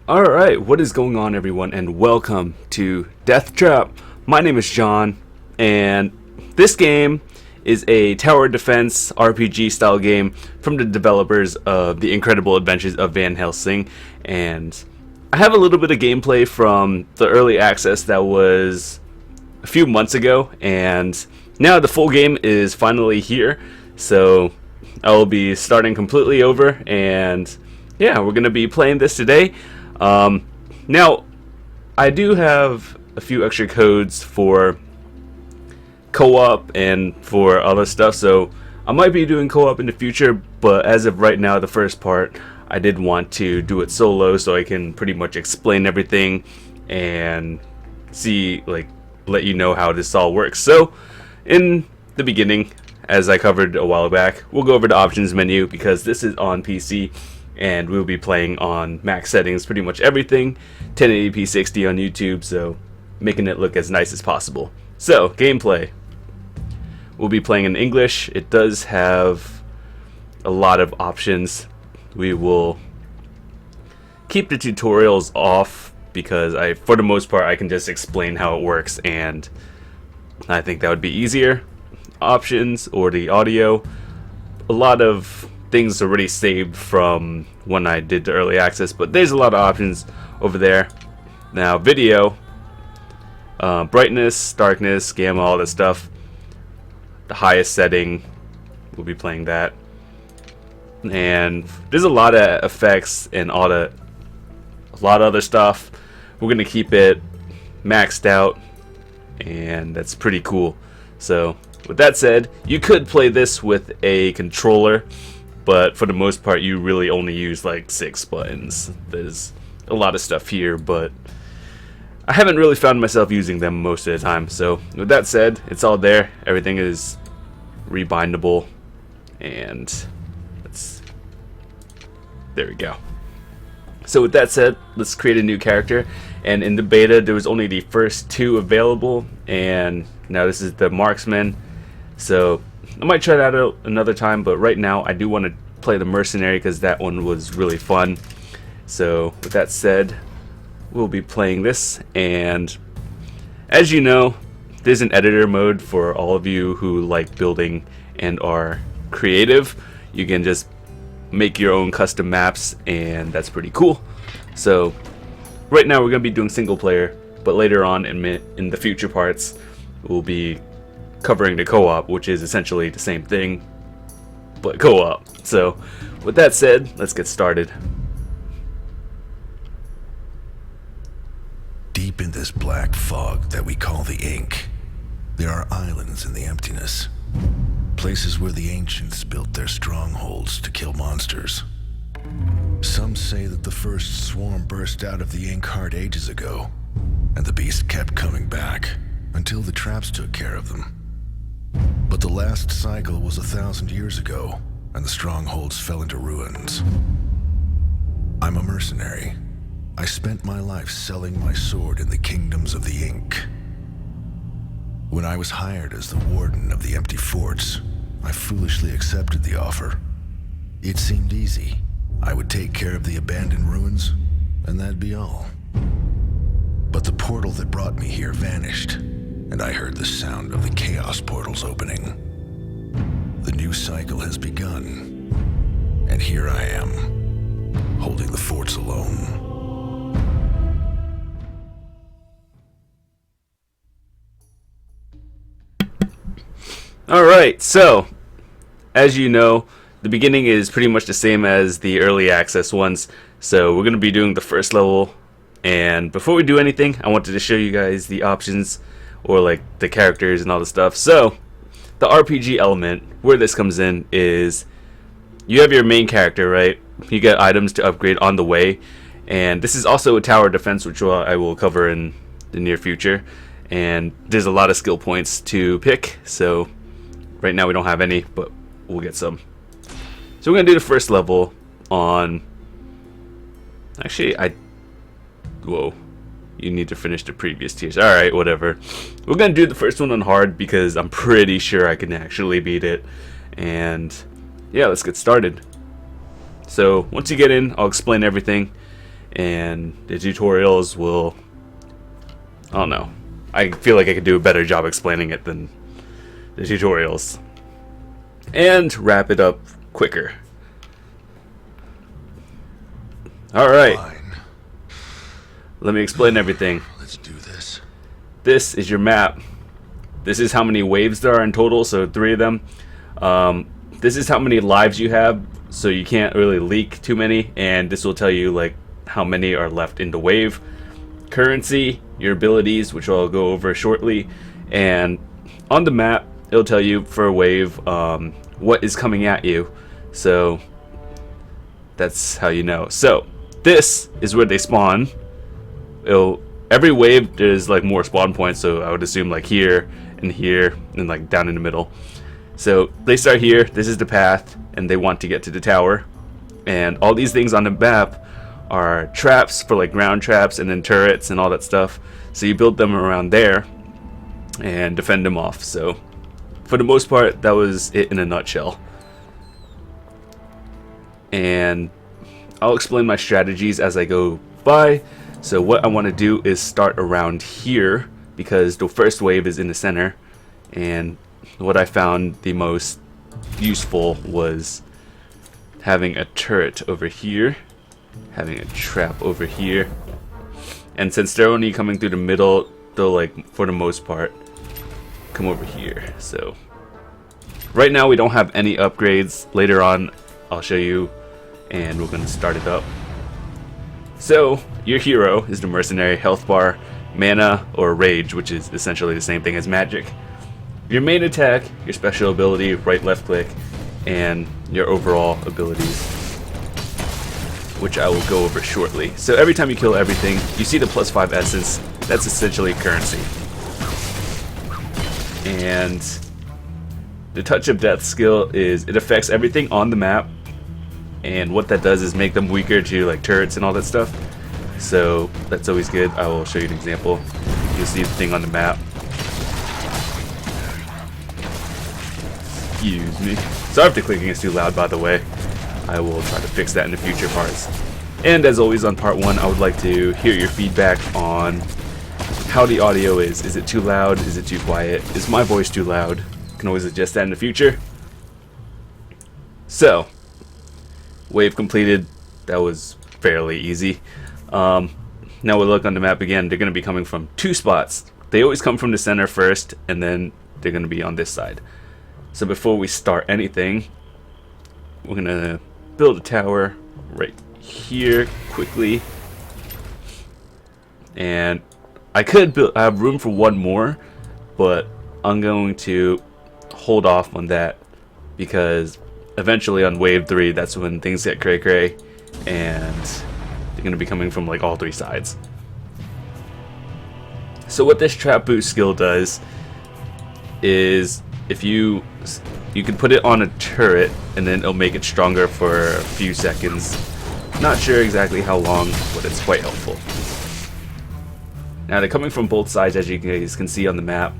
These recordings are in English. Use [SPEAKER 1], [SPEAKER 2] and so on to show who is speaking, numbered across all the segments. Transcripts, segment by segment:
[SPEAKER 1] Alright, what is going on, everyone, and welcome to Deathtrap. My name is John, and this game is a tower defense RPG style game from the developers of The Incredible Adventures of Van Helsing. And I have a little bit of gameplay from the early access that was a few months ago, and now the full game is finally here. So I will be starting completely over, and yeah, we're going to be playing this today. Now, I do have a few extra codes for co-op and for other stuff, so I might be doing co-op in the future, but as of right now, the first part, I did want to do it solo so I can pretty much explain everything and see, let you know how this all works. So, in the beginning, as I covered a while back, we'll go over the options menu because this is on PC. And we'll be playing on max settings, pretty much everything, 1080p 60 on YouTube, so making it look as nice as possible. So, gameplay. We'll be playing in English. It does have a lot of options. We will keep the tutorials off because for the most part, I can just explain how it works, and I think that would be easier. Options or the audio. A lot of things already saved from when I did the early access, but there's a lot of options over there. Now, video, brightness, darkness, gamma, all that stuff. The highest setting, we'll be playing that. And there's a lot of effects and a lot of other stuff. We're gonna keep it maxed out, and that's pretty cool. So, with that said, you could play this with a controller, but for the most part, you really only use like 6 buttons. There's a lot of stuff here, but I haven't really found myself using them most of the time. So with that said, it's all there. Everything is rebindable, and there we go. So with that said, let's create a new character. And in the beta, there was only the first 2 available, and now this is the Marksman. So I might try that out another time, but right now I do want to play the Mercenary because that one was really fun. So with that said, we'll be playing this, and as you know, there's an editor mode for all of you who like building and are creative. You can just make your own custom maps, and that's pretty cool. So right now we're going to be doing single player, but later on in the future parts, we'll be covering the co-op, which is essentially the same thing, but co-op. So, with that said, let's get started.
[SPEAKER 2] Deep in this black fog that we call the ink, there are islands in the emptiness. Places where the ancients built their strongholds to kill monsters. Some say that the first swarm burst out of the ink heart ages ago, and the beast kept coming back until the traps took care of them. But the last cycle was 1,000 years ago, and the strongholds fell into ruins. I'm a mercenary. I spent my life selling my sword in the kingdoms of the ink. When I was hired as the warden of the empty forts, I foolishly accepted the offer. It seemed easy. I would take care of the abandoned ruins, and that'd be all. But the portal that brought me here vanished, and I heard the sound of the chaos portals opening. The new cycle has begun, and here I am, holding the forts alone.
[SPEAKER 1] Alright, so, as you know, the beginning is pretty much the same as the early access ones. So we're going to be doing the first level, and before we do anything, I wanted to show you guys the options, or like the characters and all the stuff. So the RPG element, where this comes in, is you have your main character, right? You get items to upgrade on the way, and this is also a tower defense, which I will cover in the near future. And there's a lot of skill points to pick, so right now we don't have any, but we'll get some. So we're gonna do the first level on, actually whoa, you need to finish the previous tiers. Alright, whatever. We're gonna do the first one on hard because I'm pretty sure I can actually beat it. And yeah, let's get started. So once you get in, I'll explain everything, and the tutorials will, I don't know, I feel like I could do a better job explaining it than the tutorials, and wrap it up quicker. Alright,
[SPEAKER 2] Fine.
[SPEAKER 1] let me explain everything.
[SPEAKER 2] Let's do this.
[SPEAKER 1] This is your map. This is how many waves there are in total, so 3 of them. This is how many lives you have, so you can't really leak too many, and this will tell you like how many are left in the wave. Currency, your abilities, which I'll go over shortly, and on the map it'll tell you for a wave what is coming at you, so that's how you know. So this is where they spawn. Every wave there's like more spawn points, so I would assume like here and like down in the middle. So they start here, this is the path, and they want to get to the tower, and all these things on the map are traps for like ground traps and then turrets and all that stuff, so you build them around there and defend them off. So for the most part, that was it in a nutshell, and I'll explain my strategies as I go by. So what I want to do is start around here, because the first wave is in the center, and what I found the most useful was having a turret over here, having a trap over here, and since they're only coming through the middle, they'll like for the most part come over here. So right now we don't have any upgrades. Later on I'll show you, and we're going to start it up. So your hero is the Mercenary. Health bar, mana, or rage, which is essentially the same thing as magic. Your main attack, your special ability, right left click, and your overall abilities, which I will go over shortly. So every time you kill everything, you see the +5 essence. That's essentially currency. And the touch of death skill is it affects everything on the map, and what that does is make them weaker to like turrets and all that stuff. So that's always good. I will show you an example. You'll see the thing on the map. Excuse me. Sorry if the clicking is too loud, by the way. I will try to fix that in the future parts. And as always on part 1, I would like to hear your feedback on how the audio is. Is it too loud? Is it too quiet? Is my voice too loud? You can always adjust that in the future. So, wave completed. That was fairly easy. Now we'll look on the map again. They're going to be coming from 2 spots. They always come from the center first, and then they're going to be on this side. So before we start anything, we're going to build a tower right here quickly. And I have room for 1 more, but I'm going to hold off on that, because eventually on wave 3, that's when things get cray cray, and they're going to be coming from like all 3 sides. So what this trap boost skill does is, if you can put it on a turret, and then it'll make it stronger for a few seconds. Not sure exactly how long, but it's quite helpful. Now they're coming from both sides, as you guys can see on the map.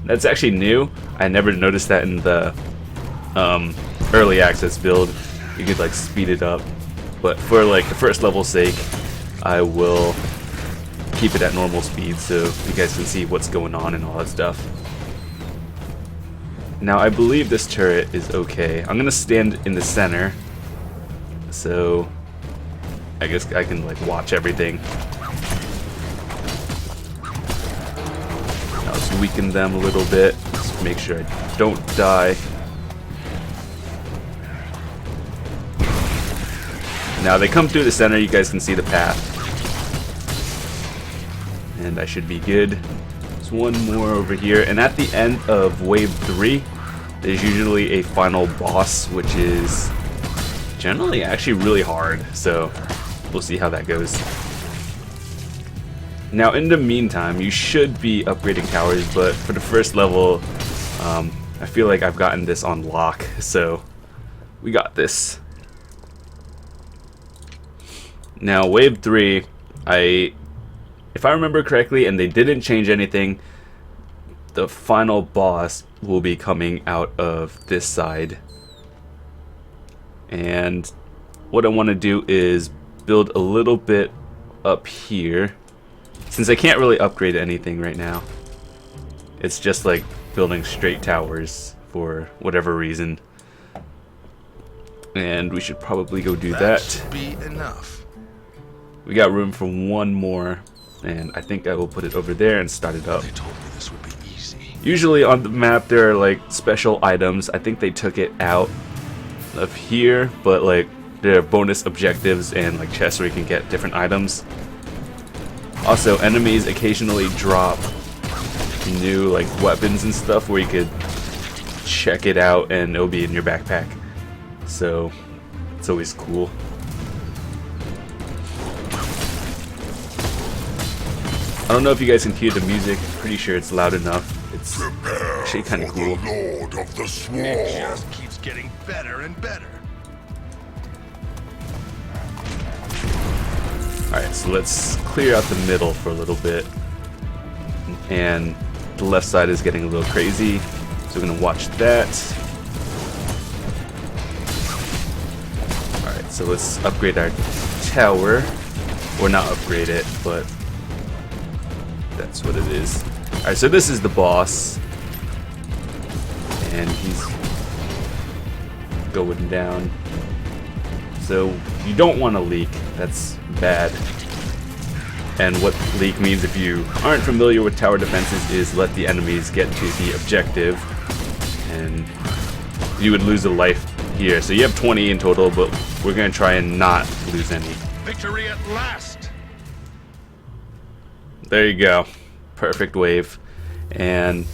[SPEAKER 1] That's actually new. I never noticed that in the early access build. You could like speed it up, but for like the first level's sake, I will keep it at normal speed so you guys can see what's going on and all that stuff. Now I believe this turret is okay. I'm gonna stand in the center, so I guess I can like watch everything. Now let's weaken them a little bit. Just make sure I don't die. Now they come through the center. You guys can see the path, and I should be good. There's 1 more over here, and at the end of wave 3, there's usually a final boss, which is generally actually really hard, so we'll see how that goes. Now in the meantime, you should be upgrading towers, but for the first level, I feel like I've gotten this on lock, so we got this. Now wave 3, if I remember correctly, and they didn't change anything, the final boss will be coming out of this side. And what I want to do is build a little bit up here, since I can't really upgrade anything right now. It's just like building straight towers for whatever reason. And we should probably go do that.
[SPEAKER 2] Should be enough.
[SPEAKER 1] We got room for one more, and I think I will put it over there and start it up.
[SPEAKER 2] They told me this would be easy.
[SPEAKER 1] Usually on the map there are like special items. I think they took it out of here, but like there are bonus objectives and like chests where you can get different items. Also, enemies occasionally drop new like weapons and stuff where you could check it out and it'll be in your backpack. So it's always cool. I don't know if you guys can hear the music. Pretty sure it's loud enough. It's actually kind of cool.
[SPEAKER 2] Lord of the Swarm. It just keeps getting better and better.
[SPEAKER 1] Alright, so let's clear out the middle for a little bit. And the left side is getting a little crazy, so we're going to watch that. Alright, so let's upgrade our tower. Or not upgrade it, but that's what it is. Alright, so this is the boss. And he's going down. So you don't want to leak. That's bad. And what leak means, if you aren't familiar with tower defenses, is let the enemies get to the objective. And you would lose a life here. So you have 20 in total, but we're going to try and not lose any.
[SPEAKER 2] Victory at last!
[SPEAKER 1] There you go. Perfect wave. And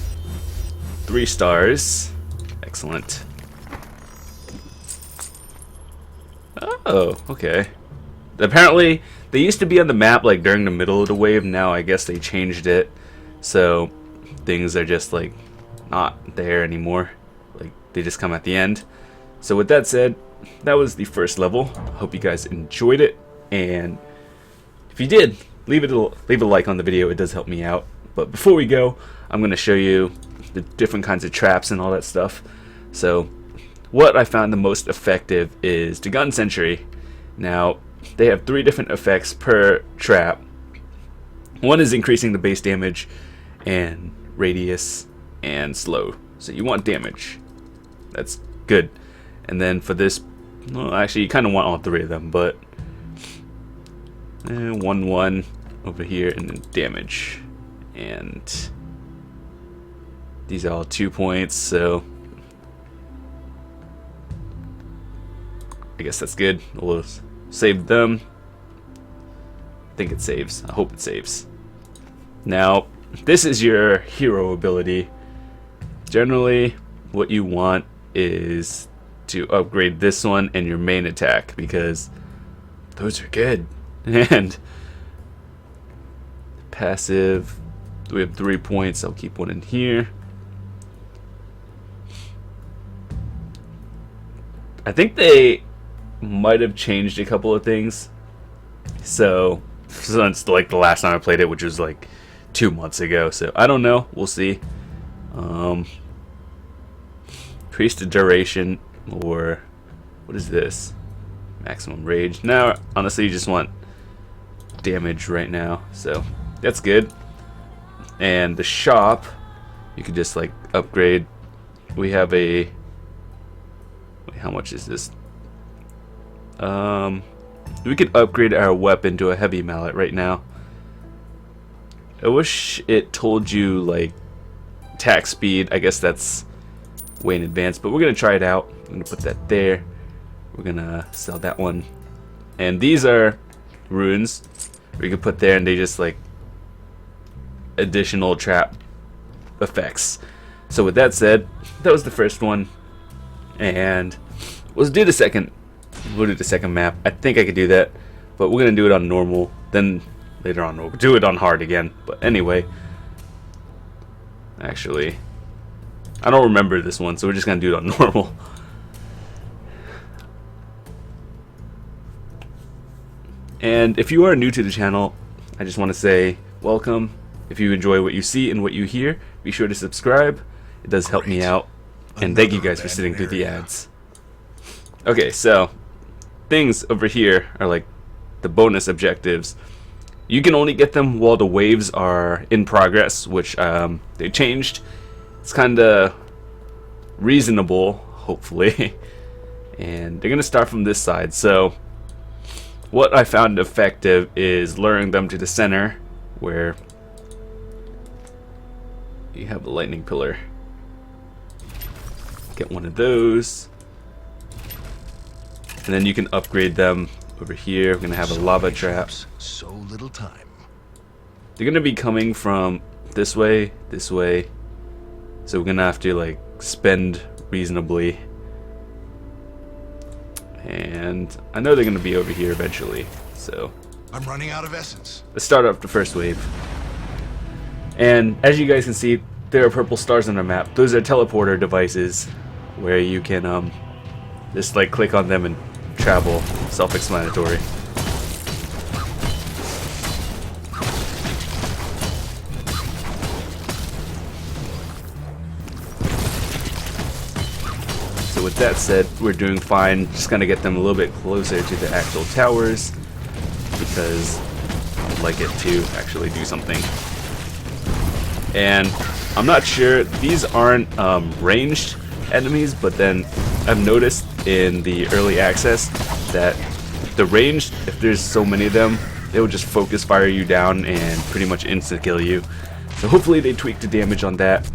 [SPEAKER 1] 3 stars. Excellent. Oh, okay. Apparently, they used to be on the map like during the middle of the wave. Now I guess they changed it. So things are just like not there anymore. Like they just come at the end. So with that said, that was the first level. Hope you guys enjoyed it. And if you did, leave a like on the video. It does help me out. But before we go, I'm going to show you the different kinds of traps and all that stuff. So what I found the most effective is the gun sentry. Now they have 3 different effects per trap. One is increasing the base damage and radius and slow. So you want damage. That's good. And then for this, well, actually you kind of want all 3 of them, but 1-1 over here, and then damage. And these are all 2 points, so I guess that's good. We'll save them. I think it saves. I hope it saves. Now, this is your hero ability. Generally, what you want is to upgrade this one and your main attack, because those are good. And passive, we have 3 points. I'll keep one in here. I think they might have changed a couple of things. So since like the last time I played it, which was like 2 months ago, so I don't know. We'll see. Increase the duration, or what is this? Maximum rage. Now, honestly, you just want damage right now, so that's good. And the shop, you could just like upgrade. We have a, wait, how much is this? We could upgrade our weapon to a heavy mallet right now. I wish it told you like attack speed. I guess that's way in advance, but we're gonna try it out. I'm gonna put that there. We're gonna sell that one. And these are runes we could put there, and they just like additional trap effects. So with that said, that was the first one, and let's do the second. We'll do the second map. I think I could do that, but we're gonna do it on normal. Then later on we'll do it on hard again. But anyway, actually, I don't remember this one, so we're just gonna do it on normal. And if you are new to the channel, I just want to say welcome. If you enjoy what you see and what you hear, be sure to subscribe. It does help me out. And thank you guys for sitting through the ads. Okay, so things over here are like the bonus objectives. You can only get them while the waves are in progress, which they changed. It's kind of reasonable, hopefully. And they're going to start from this side. So what I found effective is luring them to the center, where you have a lightning pillar. Get one of those. And then you can upgrade them over here. We're going to have a lava trap.
[SPEAKER 2] So little time.
[SPEAKER 1] They're going to be coming from this way. So we're going to have to like spend reasonably. And I know they're going to be over here eventually. So
[SPEAKER 2] I'm running out of essence.
[SPEAKER 1] let's start up the first wave. And as you guys can see, there are purple stars on the map. Those are teleporter devices where you can just like click on them and travel. Self-explanatory. So with that said, we're doing fine. Just gonna get them a little bit closer to the actual towers because I'd like it to actually do something. And I'm not sure, these aren't ranged enemies, but then I've noticed in the early access that the ranged, if there's so many of them, they will just focus fire you down and pretty much insta kill you. So hopefully they tweak the damage on that.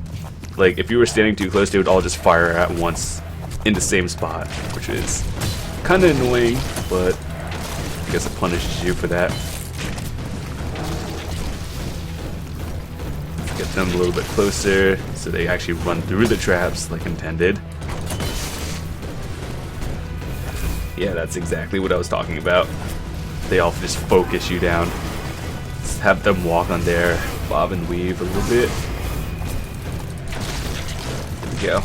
[SPEAKER 1] Like if you were standing too close, they would all just fire at once in the same spot, which is kind of annoying, but I guess it punishes you for that. Let's get them a little bit closer so they actually run through the traps like intended. Yeah, that's exactly what I was talking about. They all just focus you down. Just have them walk on there, bob and weave a little bit. There we go.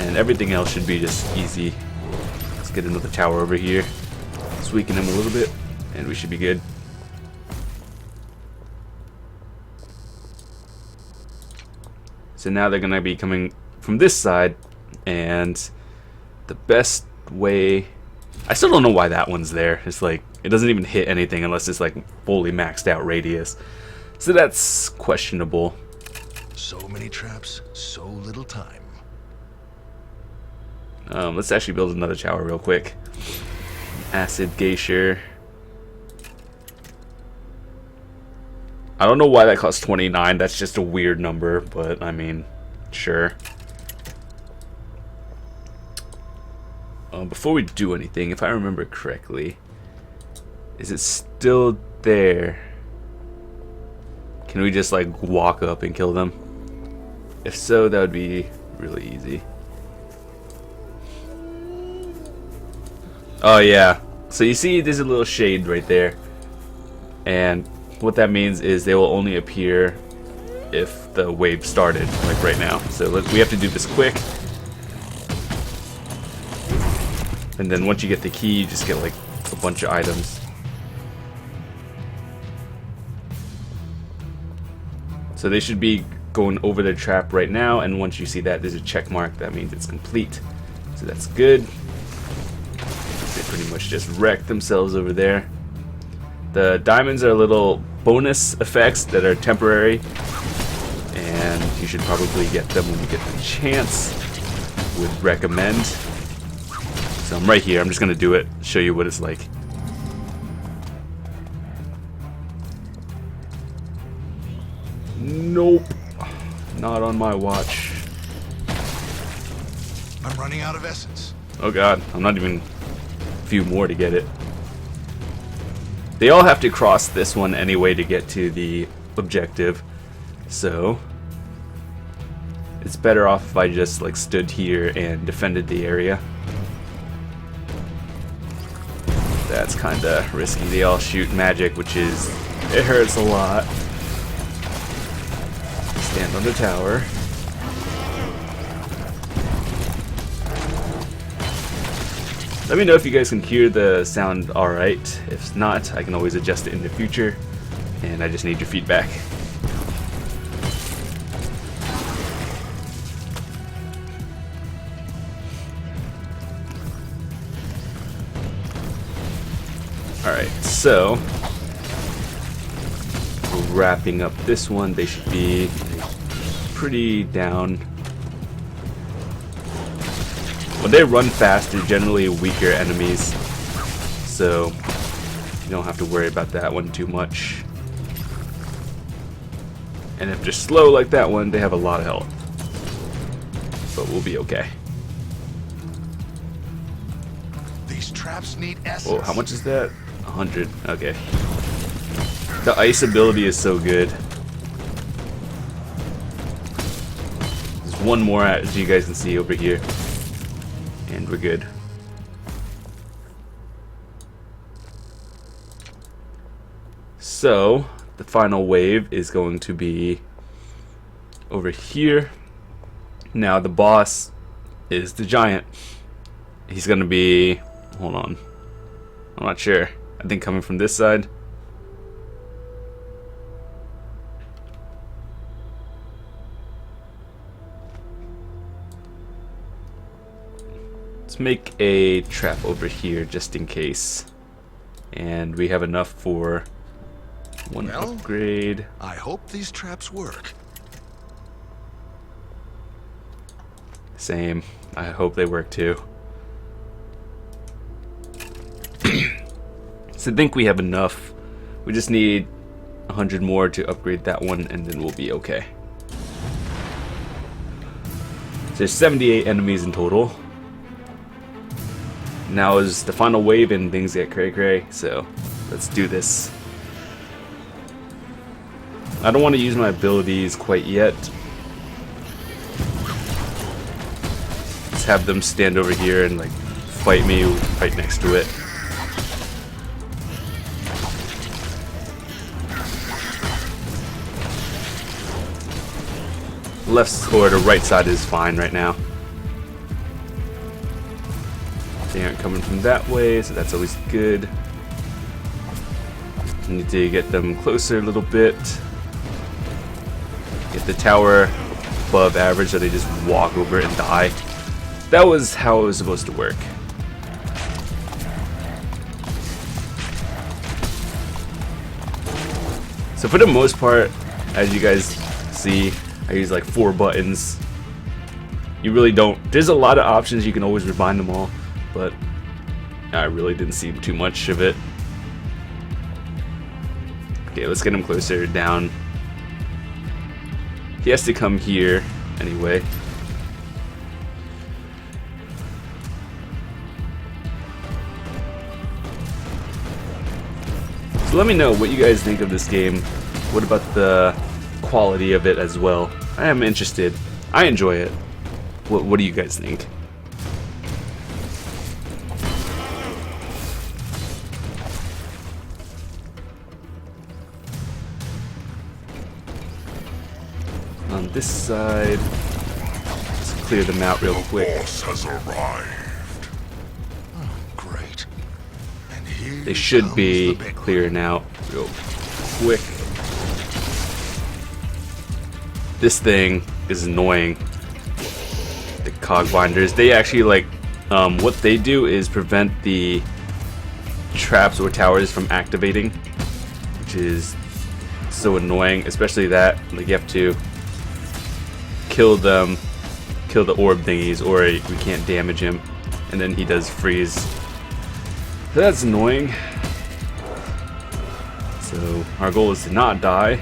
[SPEAKER 1] And everything else should be just easy. Let's get another tower over here. Let's weaken him a little bit, and we should be good. So now they're gonna be coming from this side, and the best way, I still don't know why that one's there. It's like it doesn't even hit anything unless it's like fully maxed out radius. So that's questionable.
[SPEAKER 2] So many traps, so little time.
[SPEAKER 1] Let's actually build another tower real quick. Acid Geisher. I don't know why that costs 29. That's just a weird number, but I mean, sure. Before we do anything, if I remember correctly, is it still there? Can we just like walk up and kill them? If so, that would be really easy. Oh yeah, so you see there's a little shade right there, and what that means is they will only appear if the wave started, like right now. So we have to do this quick, and then once you get the key, you just get like a bunch of items. So they should be going over the trap right now, and once you see that there's a check mark, that means it's complete. So that's good. They pretty much just wreck themselves over there. The diamonds are little bonus effects that are temporary, and you should probably get them when you get the chance. Would recommend. So I'm right here, I'm just gonna do it, show you what it's like. Nope, not on my watch.
[SPEAKER 2] I'm running out of essence.
[SPEAKER 1] Oh god, I'm not even a few more to get it. They all have to cross this one anyway to get to the objective, so it's better off if I just like stood here and defended the area. That's kinda risky. They all shoot magic, which is, it hurts a lot. Stand on the tower. Let me know if you guys can hear the sound alright. If not, I can always adjust it in the future, and I just need your feedback. Alright, so we're wrapping up this one. They should be pretty down. When they run fast, they're generally weaker enemies, so you don't have to worry about that one too much. And if they're slow like that one, they have a lot of health. But we'll be okay.
[SPEAKER 2] These traps need essence.
[SPEAKER 1] Oh, how much is that? 100. Okay. The ice ability is so good. There's one more, as you guys can see over here. And we're good. So, the final wave is going to be over here. Now, the boss is the giant. He's going to be... Hold on. I'm not sure. I think coming from this side. Let's make a trap over here just in case. And we have enough for one upgrade.
[SPEAKER 2] I hope these traps work.
[SPEAKER 1] Same. I hope they work too. So I think we have enough. We just need 100 more to upgrade that one, and then we'll be okay. So there's 78 enemies in total. Now is the final wave and things get cray-cray, so let's do this. I don't want to use my abilities quite yet. Let's have them stand over here and like fight me right next to it. Left or the right side is fine right now. They aren't coming from that way, so that's always good. Need to get them closer a little bit. Get the tower above average so they just walk over it and die. That was how it was supposed to work. So for the most part, as you guys see, I use like 4 buttons. You really don't. There's a lot of options. You can always rebind them all, but I really didn't see too much of it. Okay, let's get him closer down. He has to come here anyway. So let me know what you guys think of this game. What about the quality of it as well? I am interested. I enjoy it. What do you guys think? On this side, let's clear them out real quick.
[SPEAKER 2] The boss has arrived. Oh, great. And here
[SPEAKER 1] They should
[SPEAKER 2] comes
[SPEAKER 1] be
[SPEAKER 2] the big
[SPEAKER 1] clearing out real quick. This thing is annoying. The cog binders, they actually like what they do is prevent the traps or towers from activating, which is so annoying, especially that like you have to kill them, kill the orb thingies, or we can't damage him, and then he does freeze. So that's annoying. So our goal is to not die,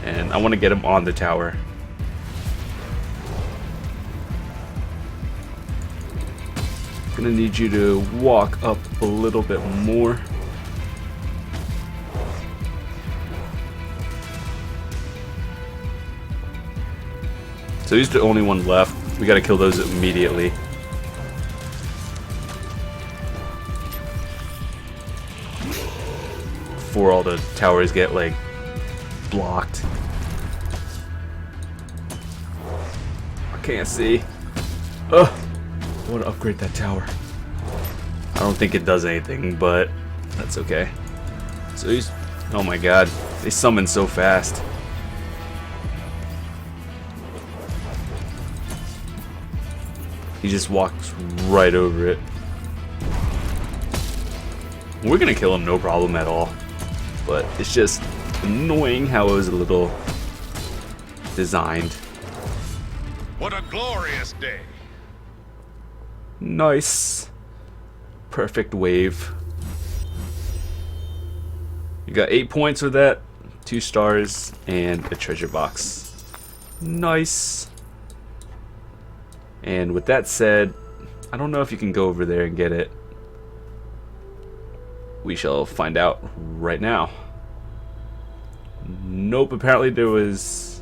[SPEAKER 1] and I want to get him on the tower. Gonna need you to walk up a little bit more. So he's the only one left. We gotta kill those immediately. Before all the towers get like blocked. I can't see. Ugh. I want to upgrade that tower. I don't think it does anything, but that's okay. So he's... Oh my god. They summon so fast. He just walks right over it. We're gonna kill him, no problem at all. But it's just annoying how it was a little designed.
[SPEAKER 3] What a glorious day!
[SPEAKER 1] Nice. Perfect wave. You got 8 points with that, 2 stars, and a treasure box. Nice. And with that said, I don't know if you can go over there and get it. We shall find out right now. Nope, apparently there was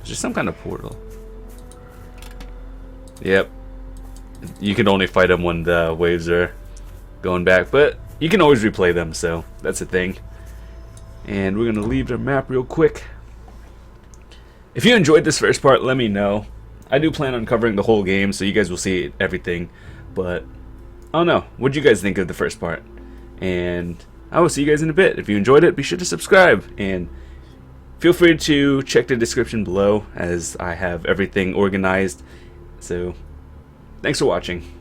[SPEAKER 1] just some kind of portal. Yep. You can only fight them when the waves are going back, but you can always replay them, so that's a thing. And we're gonna leave the map real quick. If you enjoyed this first part, let me know. I do plan on covering the whole game, so you guys will see everything. But I don't know. What do you guys think of the first part? And I will see you guys in a bit. If you enjoyed it, be sure to subscribe and feel free to check the description below, as I have everything organized. So thanks for watching.